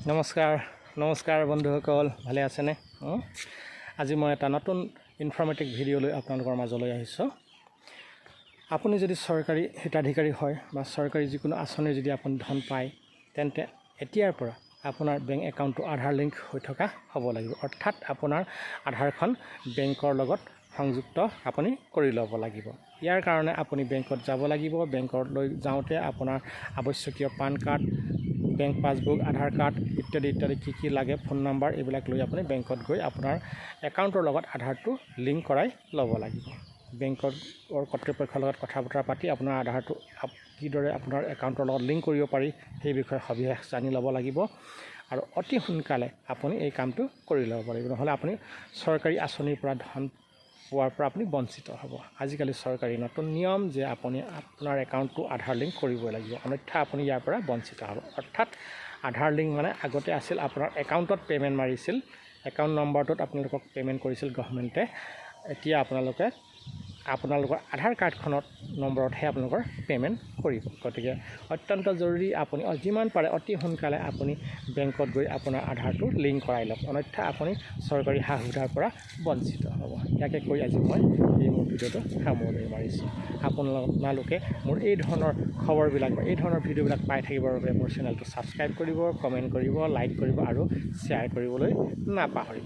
নমস্কাৰ বন্ধুসকল, ভালে আছেনে? আজি মই এটা নতুন ইনফৰ্মেটিভ ভিডিঅ' লৈ আপোনালোকৰ মাজলৈ আহিছোঁ। আপুনি যদি চৰকাৰী হিতাধিকাৰী হয় বা চৰকাৰী যিকোনো আঁচনিৰ যদি আপুনি ধন পায়, তেন্তে এতিয়াৰ পৰা আপোনাৰ বেংক একাউণ্টটো আধাৰ লিংক হৈ থকা হ'ব লাগিব। অৰ্থাৎ আপোনাৰ আধাৰখন বেংকৰ লগত সংযুক্ত আপুনি কৰি ল'ব লাগিব। ইয়াৰ কাৰণে আপুনি বেংকত যাব লাগিব। বেংকলৈ যাওঁতে আপোনাৰ আৱশ্যকীয় পান কাৰ্ড, বেংক পাছবুক, আধাৰ কাৰ্ড ইত্যাদি কি লাগে, ফোন নম্বৰ এইবিলাক লৈ আপুনি বেংকত গৈ আপোনাৰ একাউণ্টৰ লগত আধাৰটো লিংক কৰাই ল'ব লাগিব। বেংকৰ কৰ্তৃপক্ষৰ লগত কথা বতৰা পাতি আপোনাৰ আধাৰটো কিদৰে আপোনাৰ একাউণ্টৰ লগত লিংক কৰিব পাৰি সেই বিষয়ে সবিশেষ জানি ল'ব লাগিব। আৰু অতি সোনকালে আপুনি এই কামটো কৰি ল'ব পাৰিব, নহ'লে আপুনি চৰকাৰী আঁচনিৰ পৰা ধন পোৱাৰ পৰা আপুনি বঞ্চিত হ'ব। আজিকালি চৰকাৰী নতুন নিয়ম যে আপুনি আপোনাৰ একাউণ্টটো আধাৰ লিংক কৰিবই লাগিব, অন্যথা আপুনি ইয়াৰ পৰা বঞ্চিত হ'ব। অৰ্থাৎ আধাৰ লিংক মানে আগতে আছিল আপোনাৰ একাউণ্টত পে'মেণ্ট মাৰিছিল, একাউণ্ট নম্বৰটোত আপোনালোকক পে'মেণ্ট কৰিছিল গভৰ্ণমেণ্টে। এতিয়া আপোনালোকৰ আধাৰ কাৰ্ডখনত নম্বৰতহে আপোনালোকৰ পে'মেণ্ট কৰিব। গতিকে অত্যন্ত জৰুৰী আপুনি যিমান পাৰে অতি সোনকালে আপুনি বেংকত গৈ আপোনাৰ আধাৰটো লিংক কৰাই লওক, অন্যথা আপুনি চৰকাৰী সা সুবিধাৰ পৰা বঞ্চিত হ'ব। ইয়াকে কৈ আজি মই এই মোৰ ভিডিঅ'টো সামৰণি মাৰিছোঁ। আপোনালোকে মোৰ এই ধৰণৰ খবৰবিলাক বা এই ধৰণৰ ভিডিঅ'বিলাক পাই থাকিবৰ বাবে মোৰ চেনেলটো ছাবস্ক্ৰাইব কৰিব, কমেণ্ট কৰিব, লাইক কৰিব আৰু শ্বেয়াৰ কৰিবলৈ নাপাহৰিব।